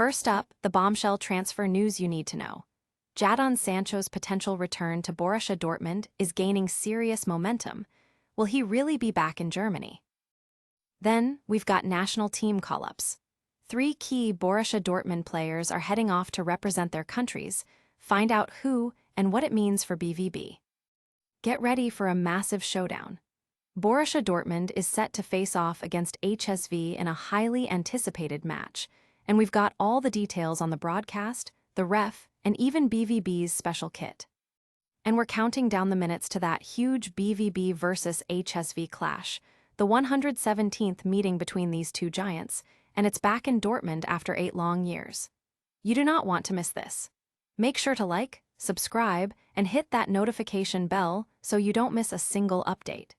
First up, the bombshell transfer news you need to know. Jadon Sancho's potential return to Borussia Dortmund is gaining serious momentum. Will he really be back in Germany? Then, we've got national team call-ups. 3 key Borussia Dortmund players are heading off to represent their countries. Find out who and what it means for BVB. Get ready for a massive showdown. Borussia Dortmund is set to face off against HSV in a highly anticipated match, and we've got all the details on the broadcast, the ref, and even BVB's special kit. And we're counting down the minutes to that huge BVB versus HSV clash, the 117th meeting between these two giants, and it's back in Dortmund after 8 long years. You do not want to miss this. Make sure to like, subscribe, and hit that notification bell so you don't miss a single update.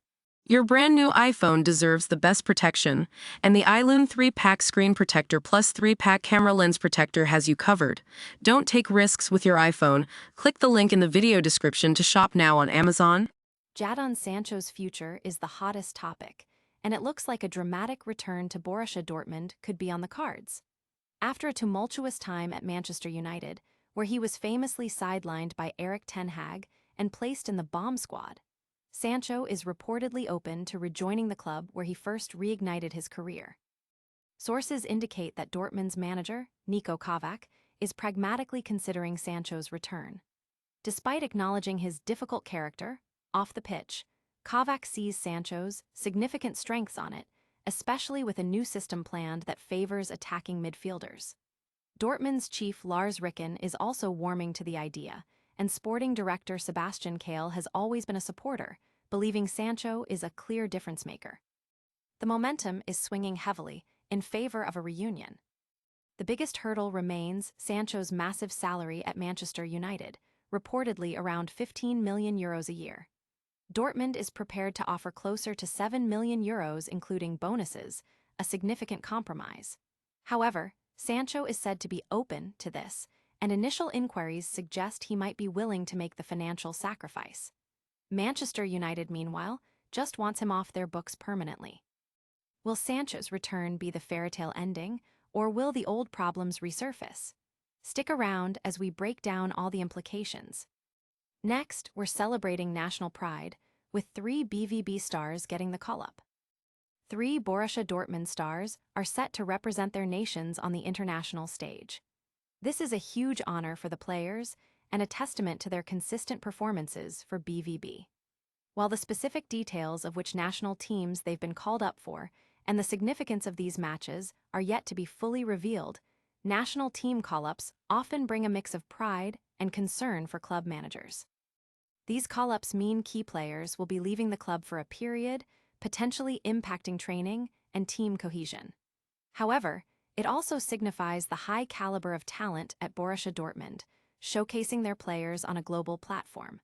Your brand new iPhone deserves the best protection, and the iLune 3-pack screen protector plus 3-pack camera lens protector has you covered. Don't take risks with your iPhone. Click the link in the video description to shop now on Amazon. Jadon Sancho's future is the hottest topic, and it looks like a dramatic return to Borussia Dortmund could be on the cards. After a tumultuous time at Manchester United, where he was famously sidelined by Erik ten Hag and placed in the bomb squad, Sancho is reportedly open to rejoining the club where he first reignited his career. Sources indicate that Dortmund's manager, Niko Kovac, is pragmatically considering Sancho's return. Despite acknowledging his difficult character, off the pitch, Kovac sees Sancho's significant strengths on it, especially with a new system planned that favors attacking midfielders. Dortmund's chief Lars Ricken is also warming to the idea, and sporting director Sebastian Kehl has always been a supporter, believing Sancho is a clear difference-maker. The momentum is swinging heavily in favor of a reunion. The biggest hurdle remains Sancho's massive salary at Manchester United, reportedly around €15 million a year. Dortmund is prepared to offer closer to €7 million including bonuses, a significant compromise. However, Sancho is said to be open to this, and initial inquiries suggest he might be willing to make the financial sacrifice. Manchester United, meanwhile, just wants him off their books permanently. Will Sancho's return be the fairytale ending, or will the old problems resurface? Stick around as we break down all the implications. Next, we're celebrating national pride, with 3 BVB stars getting the call-up. 3 Borussia Dortmund stars are set to represent their nations on the international stage. This is a huge honor for the players and a testament to their consistent performances for BVB. While the specific details of which national teams they've been called up for and the significance of these matches are yet to be fully revealed, national team call-ups often bring a mix of pride and concern for club managers. These call-ups mean key players will be leaving the club for a period, potentially impacting training and team cohesion. However, it also signifies the high caliber of talent at Borussia Dortmund, showcasing their players on a global platform.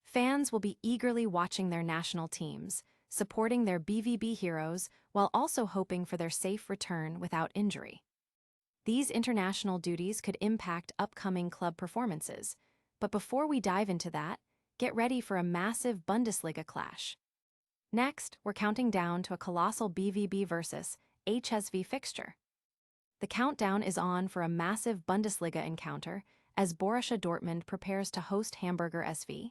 Fans will be eagerly watching their national teams, supporting their BVB heroes while also hoping for their safe return without injury. These international duties could impact upcoming club performances, but before we dive into that, get ready for a massive Bundesliga clash. Next, we're counting down to a colossal BVB versus HSV fixture. The countdown is on for a massive Bundesliga encounter as Borussia Dortmund prepares to host Hamburger SV.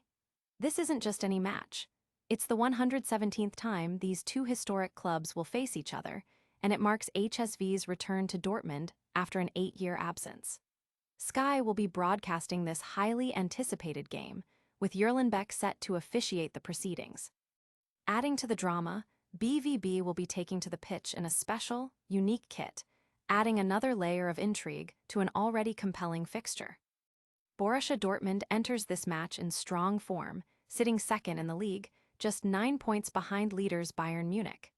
This isn't just any match. It's the 117th time these two historic clubs will face each other, and it marks HSV's return to Dortmund after an 8-year absence. Sky will be broadcasting this highly anticipated game, with Jurgen Beck set to officiate the proceedings. Adding to the drama, BVB will be taking to the pitch in a special, unique kit, adding another layer of intrigue to an already compelling fixture. Borussia Dortmund enters this match in strong form, sitting second in the league, just 9 points behind leaders Bayern Munich.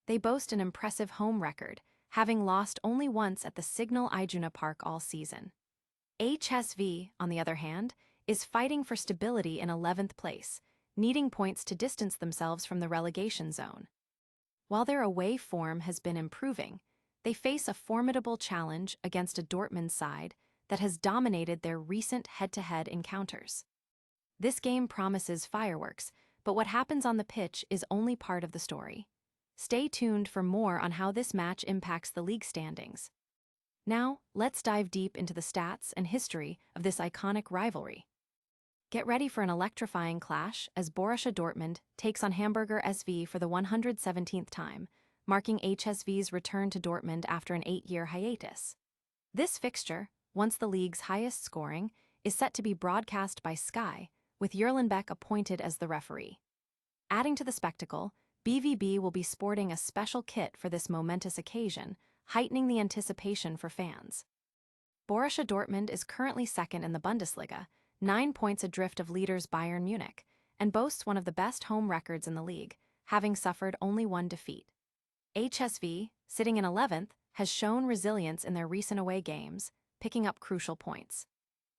They boast an impressive home record, having lost only once at the Signal Iduna Park all season. HSV, on the other hand, is fighting for stability in 11th place, needing points to distance themselves from the relegation zone. While their away form has been improving, they face a formidable challenge against a Dortmund side that has dominated their recent head-to-head encounters. This game promises fireworks, but what happens on the pitch is only part of the story. Stay tuned for more on how this match impacts the league standings. Now, let's dive deep into the stats and history of this iconic rivalry. Get ready for an electrifying clash as Borussia Dortmund takes on Hamburger SV for the 117th time, marking HSV's return to Dortmund after an 8-year hiatus. This fixture, once the league's highest scoring, is set to be broadcast by Sky, with Jurgen Beck appointed as the referee. Adding to the spectacle, BVB will be sporting a special kit for this momentous occasion, heightening the anticipation for fans. Borussia Dortmund is currently second in the Bundesliga, 9 points adrift of leaders Bayern Munich, and boasts one of the best home records in the league, having suffered only one defeat. HSV, sitting in 11th, has shown resilience in their recent away games, picking up crucial points.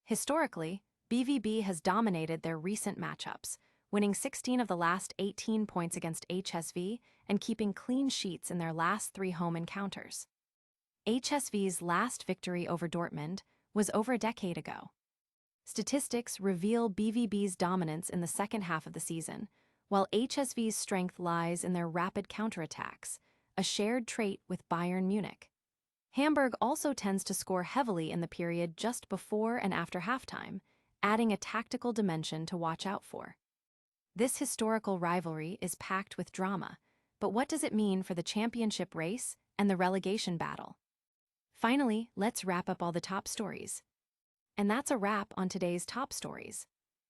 Historically, BVB has dominated their recent matchups, winning 16 of the last 18 points against HSV and keeping clean sheets in their last 3 home encounters. HSV's last victory over Dortmund was over a decade ago. Statistics reveal BVB's dominance in the second half of the season, while HSV's strength lies in their rapid counterattacks, a shared trait with Bayern Munich. Hamburg also tends to score heavily in the period just before and after halftime, adding a tactical dimension to watch out for. This historical rivalry is packed with drama, but what does it mean for the championship race and the relegation battle? Finally, let's wrap up all the top stories. And that's a wrap on today's top stories.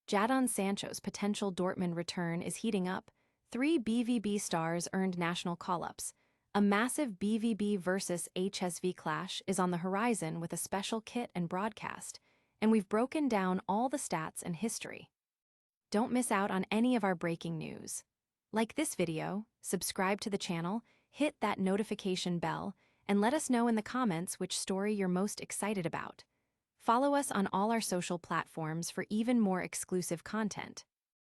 Jadon Sancho's potential Dortmund return is heating up. 3 BVB stars earned national call-ups. A massive BVB versus HSV clash is on the horizon with a special kit and broadcast, and we've broken down all the stats and history. Don't miss out on any of our breaking news. Like this video, subscribe to the channel, hit that notification bell, and let us know in the comments which story you're most excited about. Follow us on all our social platforms for even more exclusive content.